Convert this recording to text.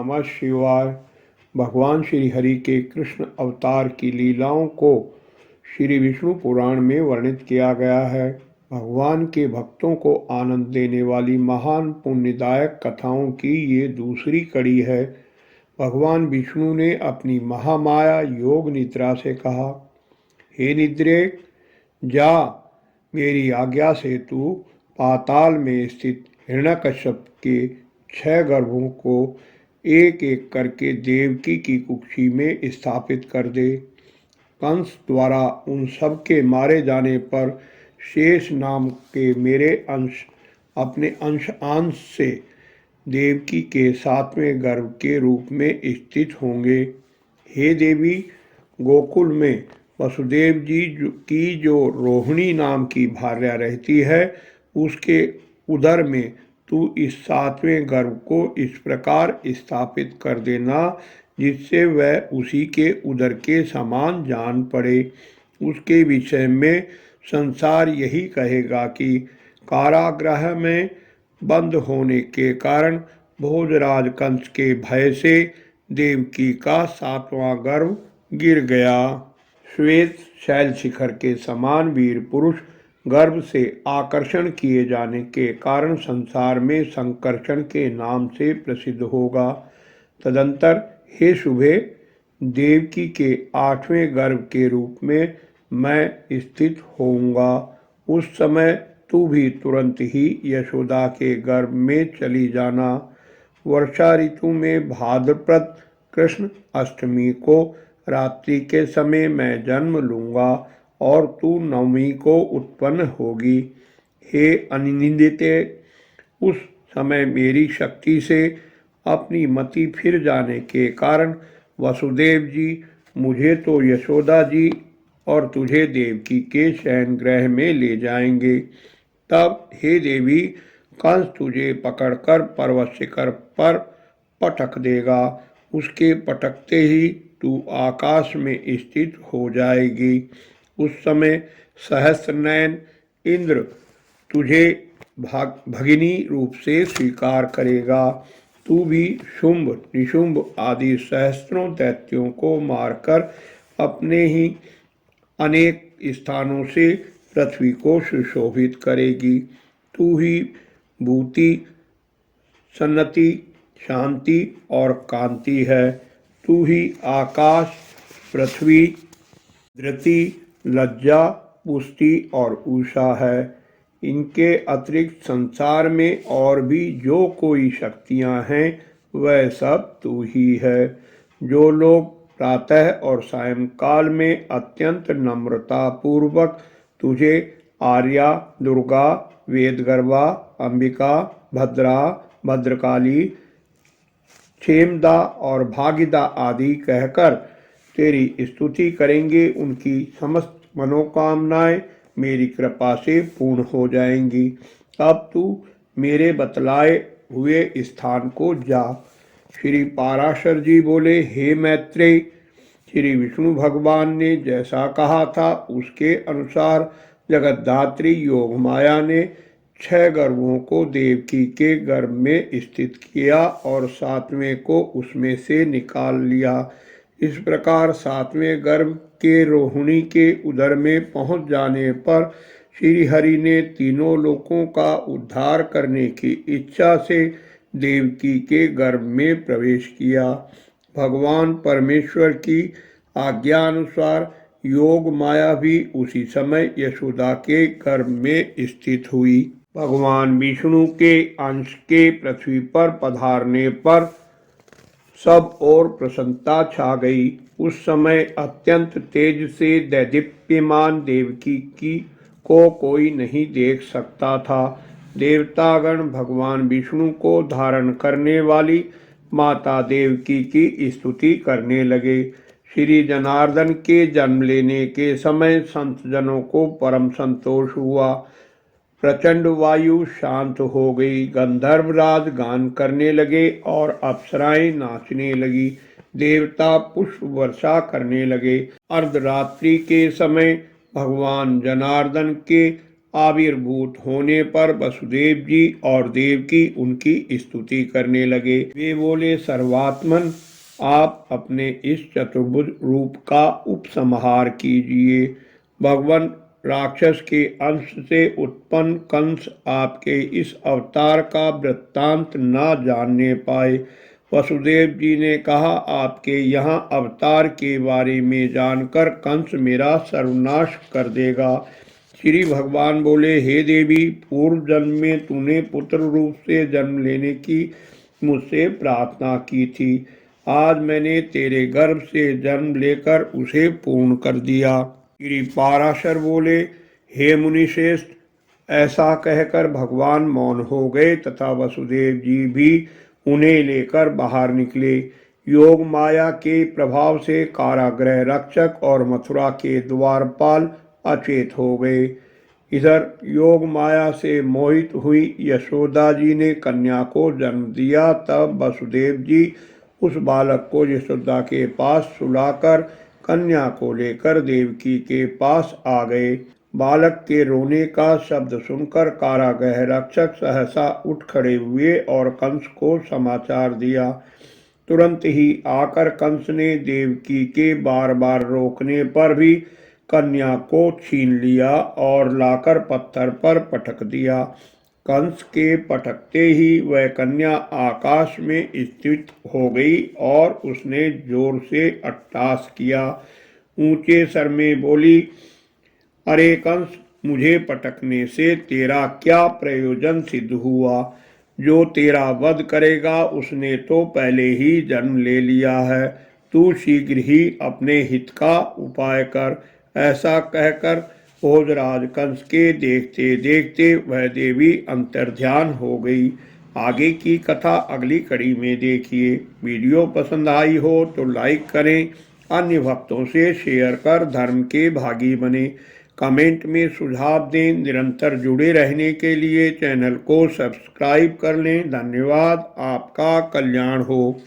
नमः शिवाय। भगवान श्री हरि के कृष्ण अवतार की लीलाओं को श्री विष्णु पुराण में वर्णित किया गया है। भगवान के भक्तों को आनंद देने वाली महान पुण्यदायक कथाओं की ये दूसरी कड़ी है। भगवान विष्णु ने अपनी महामाया योग निद्रा से कहा, हे निद्रे, जा, मेरी आज्ञा से तू पाताल में स्थित हिरण्यकश्यप के 6 गर्भों को एक एक करके देवकी की कुक्षी में स्थापित कर दे। कंस द्वारा उन सब के मारे जाने पर शेष नाम के मेरे अंश अपने अंश से देवकी के 7वें गर्भ के रूप में स्थित होंगे। हे देवी, गोकुल में वसुदेव जी की जो रोहिणी नाम की भार्या रहती है, उसके उदर में तू इस 7वें गर्भ को इस प्रकार स्थापित कर देना जिससे वह उसी के उदर के समान जान पड़े। उसके विषय में संसार यही कहेगा कि कारागृह में बंद होने के कारण भोजराज कंस के भय से देवकी का 7वां गर्भ गिर गया। श्वेत शैल शिखर के समान वीर पुरुष गर्भ से आकर्षण किए जाने के कारण संसार में संकर्षण के नाम से प्रसिद्ध होगा। तदंतर हे शुभे, देवकी के 8वें गर्भ के रूप में मैं स्थित होऊंगा। उस समय तू भी तुरंत ही यशोदा के गर्भ में चली जाना। वर्षा ऋतु में भाद्रपद कृष्ण अष्टमी को रात्रि के समय मैं जन्म लूँगा और तू नवमी को उत्पन्न होगी। हे अनिंदिते, उस समय मेरी शक्ति से अपनी मति फिर जाने के कारण वसुदेव जी मुझे तो यशोदा जी और तुझे देवकी के शयन गृह में ले जाएंगे। तब हे देवी, कंस तुझे पकड़कर पर्वत शिखर पर पटक देगा। उसके पटकते ही तू आकाश में स्थित हो जाएगी। उस समय सहस्रनयन इंद्र तुझे भगिनी रूप से स्वीकार करेगा। तू भी शुंभ निशुंभ आदि सहस्त्रों दैत्यों को मारकर अपने ही अनेक स्थानों से पृथ्वी को सुशोभित करेगी। तू ही भूति, सन्नति, शांति और कांति है। तू ही आकाश, पृथ्वी, धृति, लज्जा, पुष्टि और उषा है। इनके अतिरिक्त संसार में और भी जो कोई शक्तियां हैं, वह सब तू ही है। जो लोग प्रातः और सायंकाल में अत्यंत नम्रता पूर्वक तुझे आर्या, दुर्गा, वेदगर्भा, अंबिका, भद्रा, भद्रकाली, क्षेमदा और भागिदा आदि कहकर तेरी स्तुति करेंगे, उनकी समस्त मनोकामनाएं मेरी कृपा से पूर्ण हो जाएंगी। अब तू मेरे बतलाए हुए स्थान को जा। श्री पाराशर जी बोले, हे मैत्रेय, श्री विष्णु भगवान ने जैसा कहा था उसके अनुसार जगद्धात्री योग माया ने 6 गर्भों को देवकी के गर्भ में स्थित किया और 7वें को उसमें से निकाल लिया। इस प्रकार 7वें गर्भ के रोहिणी के उदर में पहुंच जाने पर श्री हरि ने तीनों लोकों का उद्धार करने की इच्छा से देवकी के गर्भ में प्रवेश किया। भगवान परमेश्वर की आज्ञानुसार योग माया भी उसी समय यशोदा के गर्भ में स्थित हुई। भगवान विष्णु के अंश के पृथ्वी पर पधारने पर सब और प्रसन्नता छा गई। उस समय अत्यंत तेज से दैदीप्यमान देवकी की को कोई नहीं देख सकता था। देवतागण भगवान विष्णु को धारण करने वाली माता देवकी की स्तुति करने लगे। श्री जनार्दन के जन्म लेने के समय संत जनों को परम संतोष हुआ। प्रचंड वायु शांत हो गई। गंधर्वराज गान करने लगे और अप्सराएं नाचने लगी। देवता पुष्प वर्षा करने लगे। अर्धरात्रि के समय भगवान जनार्दन के आविर्भूत होने पर वसुदेव जी और देवकी उनकी स्तुति करने लगे। वे बोले, सर्वात्मन, आप अपने इस चतुर्भुज रूप का उपसंहार कीजिए। भगवान राक्षस के अंश से उत्पन्न कंस आपके इस अवतार का वृत्तांत न जानने पाए। वसुदेव जी ने कहा, आपके यहाँ अवतार के बारे में जानकर कंस मेरा सर्वनाश कर देगा। श्री भगवान बोले, हे देवी, पूर्व जन्म में तूने पुत्र रूप से जन्म लेने की मुझसे प्रार्थना की थी। आज मैंने तेरे गर्भ से जन्म लेकर उसे पूर्ण कर दिया। श्री पाराशर बोले, हे मुनिश्रेष्ठ, ऐसा कहकर भगवान मौन हो गए तथा वसुदेव जी भी उन्हें लेकर बाहर निकले। योग माया के प्रभाव से कारागृह रक्षक और मथुरा के द्वारपाल अचेत हो गए। इधर योग माया से मोहित हुई यशोदा जी ने कन्या को जन्म दिया। तब वसुदेव जी उस बालक को यशोदा के पास सुलाकर कन्या को लेकर देवकी के पास आ गए। बालक के रोने का शब्द सुनकर कारागृह रक्षक सहसा उठ खड़े हुए और कंस को समाचार दिया। तुरंत ही आकर कंस ने देवकी के बार बार रोकने पर भी कन्या को छीन लिया और लाकर पत्थर पर पटक दिया। कंस के पटकते ही वह कन्या आकाश में स्थित हो गई और उसने जोर से अट्टहास किया। ऊंचे स्वर में बोली, अरे कंस, मुझे पटकने से तेरा क्या प्रयोजन सिद्ध हुआ? जो तेरा वध करेगा उसने तो पहले ही जन्म ले लिया है। तू शीघ्र ही अपने हित का उपाय कर। ऐसा कहकर भोजराज कंस के देखते देखते वह देवी अंतर्ध्यान हो गई। आगे की कथा अगली कड़ी में देखिए। वीडियो पसंद आई हो तो लाइक करें, अन्य भक्तों से शेयर कर धर्म के भागी बने। कमेंट में सुझाव दें। निरंतर जुड़े रहने के लिए चैनल को सब्सक्राइब कर लें। धन्यवाद। आपका कल्याण हो।